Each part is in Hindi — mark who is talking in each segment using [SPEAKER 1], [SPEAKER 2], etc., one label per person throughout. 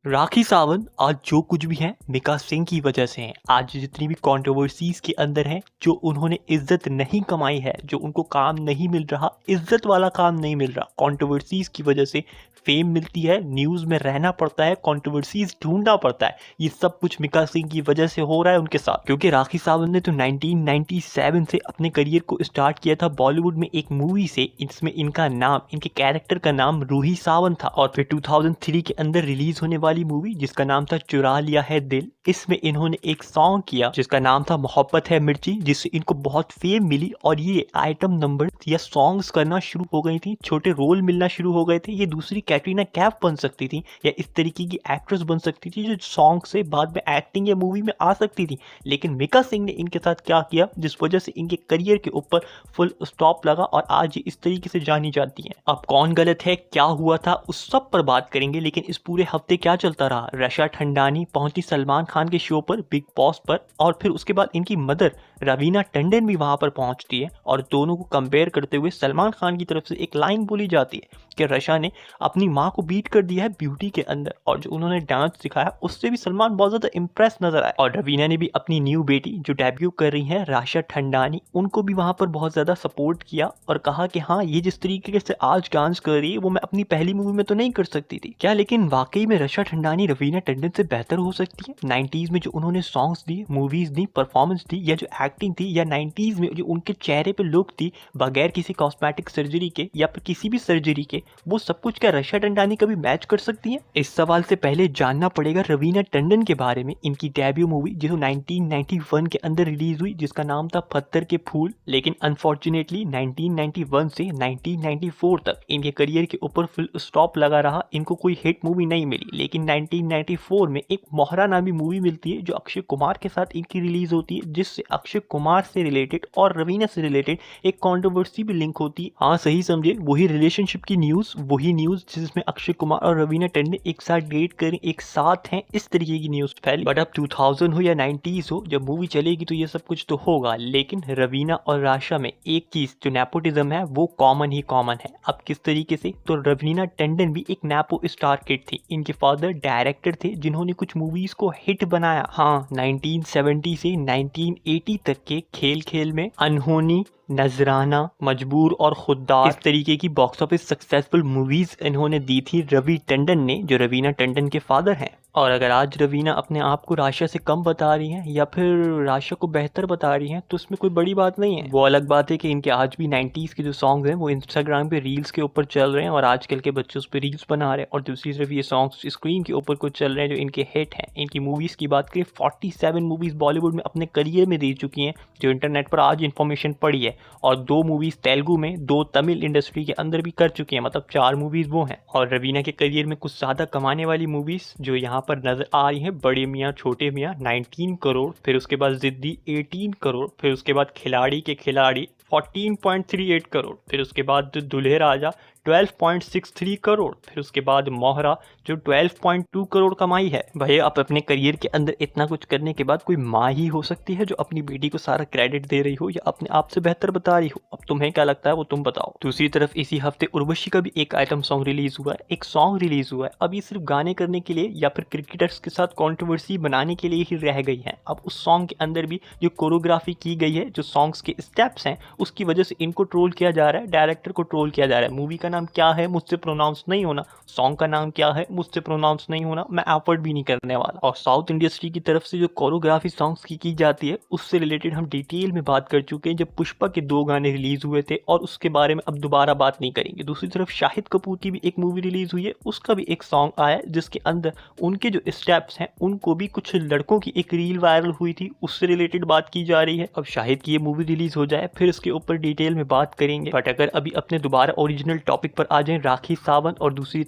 [SPEAKER 1] राखी सावंत आज जो कुछ भी है मिका सिंह की वजह से है। आज जितनी भी कंट्रोवर्सीज के अंदर है, जो उन्होंने इज्जत नहीं कमाई है, जो उनको काम नहीं मिल रहा, इज्जत वाला काम नहीं मिल रहा, कंट्रोवर्सीज की वजह से फेम मिलती है, न्यूज में रहना पड़ता है, कंट्रोवर्सीज ढूंढना पड़ता है। ये सब कुछ मिका सिंह की वजह से हो रहा है उनके साथ, क्योंकि राखी सावंत ने तो 1997 से अपने करियर को स्टार्ट किया था बॉलीवुड में एक मूवी से। इसमें इनका नाम, इनके कैरेक्टर का नाम रूही सावंत था। और फिर 2003 के अंदर रिलीज होने वाली मूवी जिसका नाम था चुरा लिया है दिल, इसमें इन्होंने एक सॉन्ग किया जिसका नाम था मोहब्बत है मिर्ची, जिससे इनको बहुत फेम मिली और ये आइटम नंबर या सॉन्ग्स करना शुरू हो गई थी, छोटे रोल मिलना शुरू हो गए थे। ये दूसरी कैटरीना कैफ बन सकती थी या इस तरीके की एक्ट्रेस बन सकती थी जो सॉन्ग से बाद में एक्टिंग या मूवी में आ सकती थी। लेकिन मिका सिंह ने इनके साथ क्या किया जिस वजह से इनके करियर के ऊपर फुल स्टॉप लगा और आज ये इस तरीके से जानी जाती हैं। अब कौन गलत है, क्या हुआ था, उस सब पर बात करेंगे। लेकिन इस पूरे हफ्ते क्या चलता रहा, रशा ठंडानी पहुंची सलमान खान के शो पर, बिग बॉस पर, और फिर उसके बाद इनकी मदर रवीना टंडन भी वहां पर पहुंचती है और दोनों को कंपेयर करते हुए सलमान खान की तरफ से एक लाइन बोली जाती है कि रशा ने अपनी माँ को बीट कर दिया है ब्यूटी के अंदर, और जो उन्होंने डांस सिखाया उससे भी सलमान बहुत ज्यादा इंप्रेस नजर आया। और रवीना ने भी अपनी न्यू बेटी जो डेब्यू कर रही है राशा ठंडानी, उनको भी वहां पर बहुत ज्यादा सपोर्ट किया और कहा कि हाँ, ये जिस तरीके से आज डांस कर रही है वो मैं अपनी पहली मूवी में तो नहीं कर सकती थी क्या। लेकिन वाकई में रशा ठंडानी रवीना टंडन से बेहतर हो सकती है। 90s में जो उन्होंने सॉन्ग्स दिए, मूवीज दी, परफॉर्मेंस दी, या जो एक्टिंग थी, या 90s में जो उनके चेहरे पे लुक थी बगैर किसी कॉस्मेटिक सर्जरी के या फिर किसी भी सर्जरी के, वो सब कुछ क्या रशा टंडानी कभी मैच कर सकती है? इस सवाल से पहले जानना पड़ेगा रवीना टंडन के बारे में। इनकी डेब्यू मूवी जो 1991 के अंदर रिलीज हुई जिसका नाम था पत्थर के फूल, लेकिन अनफॉर्चुनेटली 1991 से 1994 तक इनके करियर के ऊपर फुल स्टॉप लगा रहा, इनको कोई हिट मूवी नहीं मिली। लेकिन 1994 में एक मोहरा नामी मूवी मिलती है जो अक्षय कुमार के साथ इनकी रिलीज होती है, जिससे अक्षय कुमार से रिलेटेड और रवीना से रिलेटेड एक कंट्रोवर्सी भी लिंक होती है। हाँ, सही समझे, वही रिलेशनशिप की न्यूज, वही न्यूज जिसमें अक्षय कुमार और रवीना टंडन एक साथ डेट करें, एक साथ हैं, इस तरीके की न्यूज फैली। बट अब 2000 हो या 90s हो, जब मूवी चलेगी तो ये सब कुछ तो होगा। लेकिन रवीना और राशा में एक चीज जो नेपोटिज्म है वो कॉमन ही कॉमन है। अब किस तरीके से, तो रवीना टंडन भी एक नेपो स्टार किड थी। इनके फादर डायरेक्टर थे जिन्होंने कुछ मूवीज को हिट बनाया। हाँ, 1970 से 1980 तक के खेल खेल में, अनहोनी, नजराना, मजबूर और खुद्दार, इस तरीके की बॉक्स ऑफिस सक्सेसफुल मूवीज इन्होंने दी थी रवि टंडन ने, जो रवीना टंडन के फादर हैं। और अगर आज रवीना अपने आप को राशा से कम बता रही हैं या फिर राशा को बेहतर बता रही हैं तो उसमें कोई बड़ी बात नहीं है। वो अलग बात है कि इनके आज भी 90s के जो सॉन्ग्स हैं वो इंस्टाग्राम पे रील्स के ऊपर चल रहे हैं और आजकल के बच्चे उस पर रील्स बना रहे हैं, और दूसरी तरफ ये सॉन्ग्स स्क्रीन के ऊपर कुछ चल रहे हैं जो इनके हिट हैं। इनकी मूवीज की बात करें, 47 मूवीज बॉलीवुड में अपने करियर में दे चुकी हैं, जो इंटरनेट पर आज इन्फॉर्मेशन पड़ी है, और 2 मूवीज तेलुगु में, 2 तमिल इंडस्ट्री के अंदर भी कर चुकी हैं, मतलब 4 मूवीज वो हैं। और रवीना के करियर में कुछ ज्यादा कमाने वाली मूवीज जो यहाँ पर नजर आ रही हैं, बड़े मियाँ छोटे मियाँ 19 करोड़, फिर उसके बाद जिद्दी 18 करोड़, फिर उसके बाद खिलाड़ी के खिलाड़ी 14.38 करोड़, फिर उसके बाद दूल्हे राजा 12.63 करोड़, फिर उसके बाद मोहरा जो 12.2 करोड़ कमाई है। भाई, आप अपने करियर के अंदर इतना कुछ करने के बाद कोई माँ ही हो सकती है जो अपनी बेटी को सारा क्रेडिट दे रही हो या अपने आप से बेहतर बता रही हो? अब तुम्हें क्या लगता है वो तुम बताओ। दूसरी तरफ इसी हफ्ते उर्वशी का भी एक आइटम सॉन्ग रिलीज हुआ है, एक सॉन्ग रिलीज हुआ है। अब ये सिर्फ गाने करने के लिए या फिर क्रिकेटर्स के साथ कॉन्ट्रोवर्सी बनाने के लिए ही रह गई है। अब उस सॉन्ग के अंदर भी जो कोरियोग्राफी की गई है, जो सॉन्ग्स के स्टेप्स हैं, उसकी वजह से इनको ट्रोल किया जा रहा है, डायरेक्टर को ट्रोल किया जा रहा है। मूवी का नाम क्या है मुझसे प्रोनाउंस नहीं होना, सॉन्ग का नाम क्या है मुझसे प्रोनाउंस नहीं होना, मैं एफर्ट भी नहीं करने वाला। और साउथ इंडस्ट्री की तरफ से जो कोरियोग्राफी सॉन्ग्स की जाती है उससे रिलेटेड हम डिटेल में बात कर चुके हैं जब पुष्पा के 2 गाने रिलीज हुए थे, और उसके बारे में अब दोबारा बात नहीं करेंगे। दूसरी तरफ शाहिद कपूर की भी एक मूवी रिलीज हुई है, उसका भी एक सॉन्ग आया है जिसके अंदर उनके जो स्टेप्स हैं उनको भी कुछ लड़कों की एक रील वायरल हुई थी, उससे रिलेटेड बात की जा रही है। अब शाहिद की ये मूवी रिलीज हो जाए फिर इसके ऊपर डिटेल में बात करेंगे। बट अगर अभी अपने दोबारा ओरिजिनल टॉपिक पर आ जाए, राखी सावंत और दूसरी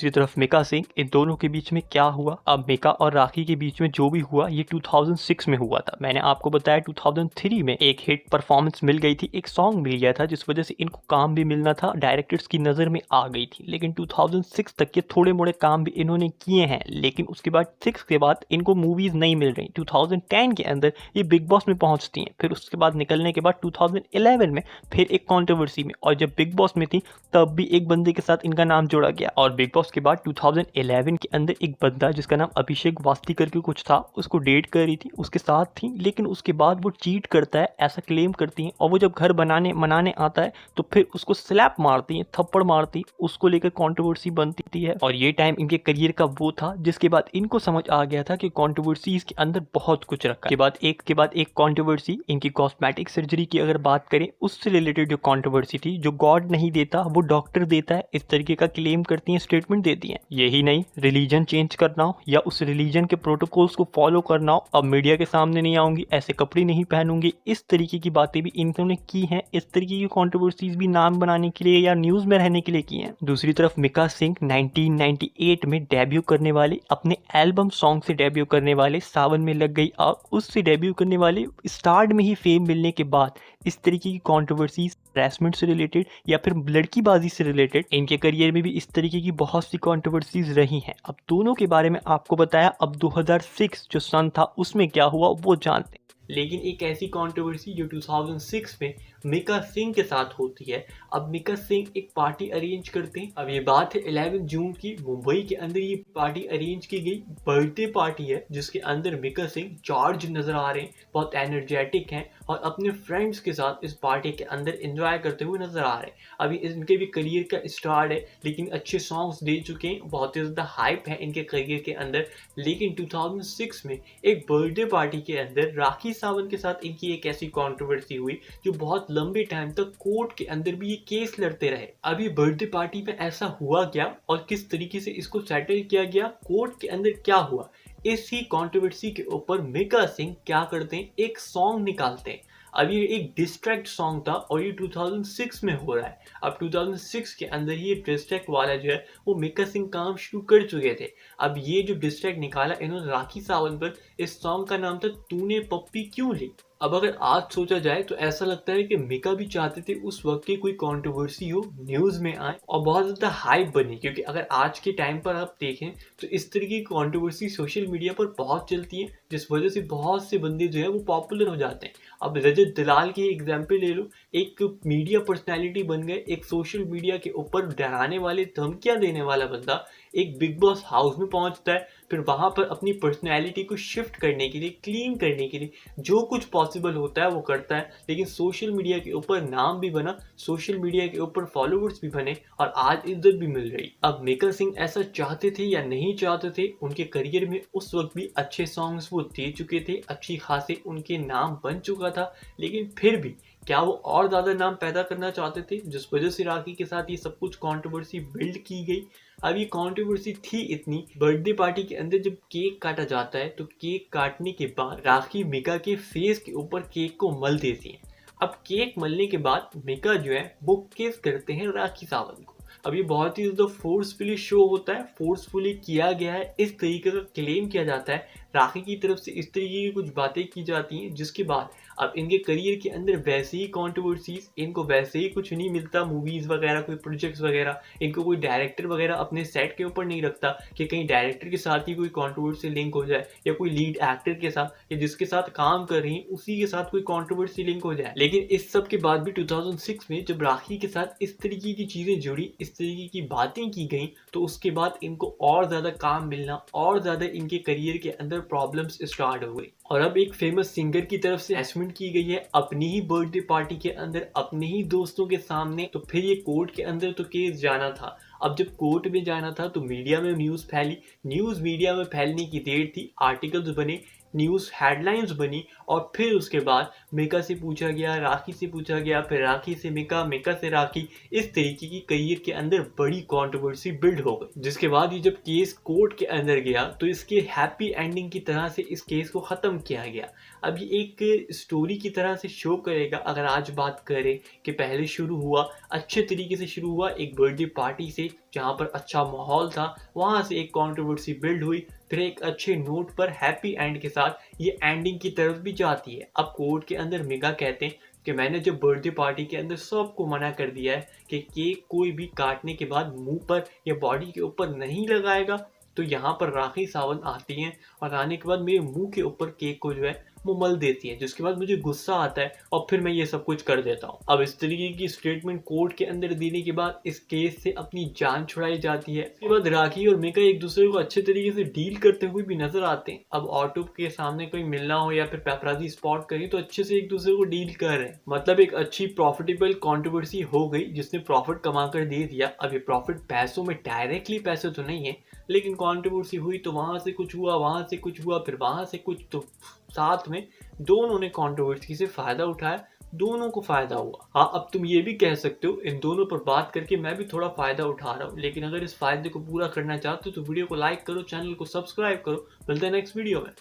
[SPEAKER 1] तरफ मिका सिंह, इन दोनों के बीच में क्या हुआ। अब मिका और राखी के बीच में जो भी हुआ ये 2006 में हुआ था। मैंने आपको बताया 2003 में एक हिट परफॉर्मेंस मिल गई थी, एक सॉन्ग मिल गया था जिस वजह से इनको काम भी मिलना था, डायरेक्टर्स की नजर में आ गई थी। लेकिन 2006 तक के थोड़े मोड़े काम भी इन्होंने किए हैं, लेकिन उसके बाद 6 के बाद इनको मूवीज नहीं मिल रही। 2010 के अंदर ये बिग बॉस में पहुंचती हैं, फिर उसके बाद निकलने के बाद 2011 में फिर एक कंट्रोवर्सी में, और जब बिग बॉस में थी तब भी एक बंदे के साथ इनका नाम जोड़ा गया। और बिग बॉस के बाद 2011 के अंदर एक बंदा जिसका नाम अभिषेक वास्ती करके कुछ था, उसको डेट कर रही थी, उसके साथ थी, लेकिन उसके बाद वो चीट करता है ऐसा क्लेम करती हैं। और वो जब घर मनाने आता है तो फिर उसको स्लैप मारती है, थप्पड़ मारती है, उसको लेकर कंट्रोवर्सी बनती है। और ये टाइम इनके करियर का वो था जिसके बाद इनको समझ आ गया था कि कंट्रोवर्सीज के अंदर बहुत कुछ रखा है। के बाद एक कंट्रोवर्सी इनकी कॉस्मेटिक सर्जरी की अगर बात करें, उससे रिलेटेड जो कंट्रोवर्सी थी, जो गॉड नहीं देता वो डॉक्टर देता है, इस तरीके का क्लेम करती हैं, स्टेटमेंट देती हैं। यही नहीं, रिलीजन चेंज करना हो या उस रिलीजन के प्रोटोकॉल्स को फॉलो करना हो, अब मीडिया के सामने नहीं आऊंगी, ऐसे कपड़े नहीं पहनूंगी, इस तरीके की बातें भी इन्होंने की हैं। इस तरीके की कंट्रोवर्सीज भी नाम बनाने के लिए या न्यूज में रहने के लिए की हैं। दूसरी तरफ मिका सिंह 1998 में डेब्यू करने वाले, अपने एल्बम सॉन्ग से डेब्यू करने वाले सावन में लग गई आग, उससे डेब्यू करने वाले स्टार्ट में ही फेम मिलने के बाद इस तरीके की कंट्रोवर्सीज, हैरेसमेंट से रिलेटेड या फिर लड़कीबाजी से रिलेटेड इनके करियर में भी इस तरीके की बहुत सी कंट्रोवर्सीज रही हैं। अब दोनों के बारे में आपको बताया, अब 2006 जो सन था उसमें क्या हुआ वो जानते हैं। लेकिन एक ऐसी कंट्रोवर्सी जो 2006 में मिका सिंह के साथ होती है। अब मिका सिंह एक पार्टी अरेंज करते हैं। अब ये बात है 11 जून की, मुंबई के अंदर ये पार्टी अरेंज की गई, बर्थडे पार्टी है जिसके अंदर मिका सिंह चार्ज नजर आ रहे हैं, बहुत एनर्जेटिक हैं और अपने फ्रेंड्स के साथ इस पार्टी के अंदर एंजॉय करते हुए नजर आ रहे हैं। अभी इनके भी करियर का स्टार्ट है, लेकिन अच्छे सॉन्ग्स दे चुके हैं, बहुत ही ज्यादा हाइप है इनके करियर के अंदर। लेकिन 2006 में एक बर्थडे पार्टी के अंदर राखी सावंत के साथ इनकी एक ऐसी कंट्रोवर्सी हुई जो बहुत लंबे टाइम तक कोर्ट के अंदर भी ये केस लड़ते रहे। अभी बर्थडे पार्टी में ऐसा हुआ क्या और किस तरीके से इसको सेटल किया गया, कोर्ट के अंदर क्या हुआ, इसी कंट्रोवर्सी के ऊपर मिका सिंह क्या करते हैं, एक सॉन्ग निकालते हैं। अब ये एक डिस्ट्रैक्ट सॉन्ग था और ये 2006 में हो रहा है। अब 2006 के अंदर ये डिस्ट्रैक्ट वाला जो है वो मिका सिंह काम शुरू कर चुके थे। अब ये जो डिस्ट्रैक्ट निकाला इन्होंने राखी सावंत पर, इस सॉन्ग का नाम था तूने पप्पी क्यों ली। अब अगर आज सोचा जाए तो ऐसा लगता है कि मिका भी चाहते थे उस वक्त की कोई कंट्रोवर्सी हो, न्यूज में आए और बहुत ज्यादा हाइप बने, क्योंकि अगर आज के टाइम पर आप देखें तो इस तरह की कंट्रोवर्सी सोशल मीडिया पर बहुत चलती है, जिस वजह से बहुत से बंदे जो है वो पॉपुलर हो जाते हैं। अब रजत दलाल की एग्जाम्पल ले लो, एक मीडिया पर्सनैलिटी बन गए, एक सोशल मीडिया के ऊपर डराने वाले, धमकियां देने वाला बंदा एक बिग बॉस हाउस में पहुंचता है, फिर वहां पर अपनी पर्सनैलिटी को शिफ्ट करने के लिए, क्लीन करने के लिए जो कुछ पॉसिबल होता है वो करता है। लेकिन सोशल मीडिया के ऊपर नाम भी बना, सोशल मीडिया के ऊपर फॉलोअर्स भी बने और आज इज्जत भी मिल रही। अब मिका सिंह ऐसा चाहते थे या नहीं चाहते थे, उनके करियर में उस वक्त भी अच्छे सॉन्ग्स वो दे चुके थे, अच्छी खासे उनके नाम बन चुका था, लेकिन फिर भी क्या वो और ज्यादा नाम पैदा करना चाहते थे, जिस वजह से राखी के साथ ये सब कुछ कंट्रोवर्सी बिल्ड की गई। अब ये कंट्रोवर्सी थी इतनी, बर्थडे पार्टी के अंदर जब केक काटा जाता है तो केक काटने के बाद राखी मिका के फेस के ऊपर केक को मल देती है। अब केक मलने के बाद मिका जो है वो किस करते हैं राखी सावंत को। अब ये बहुत ही ज्यादा फोर्सफुली शो होता है, फोर्सफुली किया गया है, इस तरीके का क्लेम किया जाता है, राखी की तरफ से इस तरीके की कुछ बातें की जाती हैं, जिसके बाद अब इनके करियर के अंदर वैसे ही कंट्रोवर्सीज, इनको वैसे ही कुछ नहीं मिलता, मूवीज वगैरह, कोई प्रोजेक्ट्स वगैरह, इनको कोई डायरेक्टर वगैरह अपने सेट के ऊपर नहीं रखता कि कहीं डायरेक्टर के साथ ही कोई कंट्रोवर्सी लिंक हो जाए या कोई लीड एक्टर के साथ या जिसके साथ काम कर रही है उसी के साथ कोई कंट्रोवर्सी लिंक हो जाए। लेकिन इस सब के बाद भी 2006 में जब राखी के साथ इस तरीके की चीजें जुड़ी, इस तरीके की बातें की गई, तो उसके बाद इनको और ज्यादा काम मिलना, और ज्यादा इनके करियर के अंदर प्रॉब्लम्स स्टार्ट हो गई। और अब एक फेमस सिंगर की तरफ से हैरेसमेंट की गई है अपनी ही बर्थडे पार्टी के अंदर, अपने ही दोस्तों के सामने। तो फिर ये कोर्ट के अंदर तो केस जाना था। अब जब कोर्ट में जाना था तो मीडिया में न्यूज फैली, न्यूज मीडिया में फैलने की देर थी, आर्टिकल्स बने, न्यूज हेडलाइंस बनी और फिर उसके बाद मिका से पूछा गया, राखी से पूछा गया, फिर राखी से मिका, मिका से राखी, इस तरीके की करियर के अंदर बड़ी कंट्रोवर्सी बिल्ड हो गई। जिसके बाद ये जब केस कोर्ट के अंदर गया तो इसके हैप्पी एंडिंग की तरह से इस केस को खत्म किया गया। अब ये एक स्टोरी की तरह से शो करेगा। अगर आज बात करें कि पहले शुरू हुआ, अच्छे तरीके से शुरू हुआ एक बर्थडे पार्टी से, जहाँ पर अच्छा माहौल था, वहां से एक कंट्रोवर्सी बिल्ड हुई, फिर एक अच्छे नोट पर हैप्पी एंड के साथ ये एंडिंग की तरफ भी जाती है। अब कोर्ट के अंदर मिका कहते हैं कि मैंने जब बर्थडे पार्टी के अंदर सबको मना कर दिया है कि केक कोई भी काटने के बाद मुंह पर या बॉडी के ऊपर नहीं लगाएगा, तो यहाँ पर राखी सावंत आती हैं और आने के बाद मेरे मुंह के ऊपर केक को जो है वो मल देती है, जिसके बाद मुझे गुस्सा आता है और फिर मैं ये सब कुछ कर देता हूँ। अब इस तरीके की स्टेटमेंट कोर्ट के अंदर देने के बाद इस केस से अपनी जान छुड़ाई जाती है। उसके बाद राखी और मेका एक दूसरे को अच्छे तरीके से डील करते हुए भी नजर आते हैं। अब ऑटो के सामने कोई मिलना हो या फिर पेपराजी स्पॉट करी तो अच्छे से एक दूसरे को डील कर रहे हैं। मतलब एक अच्छी प्रॉफिटेबल कंट्रोवर्सी हो गई जिसने प्रॉफिट कमा कर दे दिया। अब ये प्रॉफिट पैसों में डायरेक्टली पैसे तो नहीं है, लेकिन कंट्रोवर्सी हुई तो वहां से कुछ हुआ, वहां से कुछ हुआ, फिर वहां से कुछ, तो साथ में दोनों ने कंट्रोवर्सी से फायदा उठाया, दोनों को फायदा हुआ। हाँ, अब तुम ये भी कह सकते हो इन दोनों पर बात करके मैं भी थोड़ा फायदा उठा रहा हूँ, लेकिन अगर इस फायदे को पूरा करना चाहते हो तो वीडियो को लाइक करो, चैनल को सब्सक्राइब करो। मिलते हैं नेक्स्ट वीडियो में।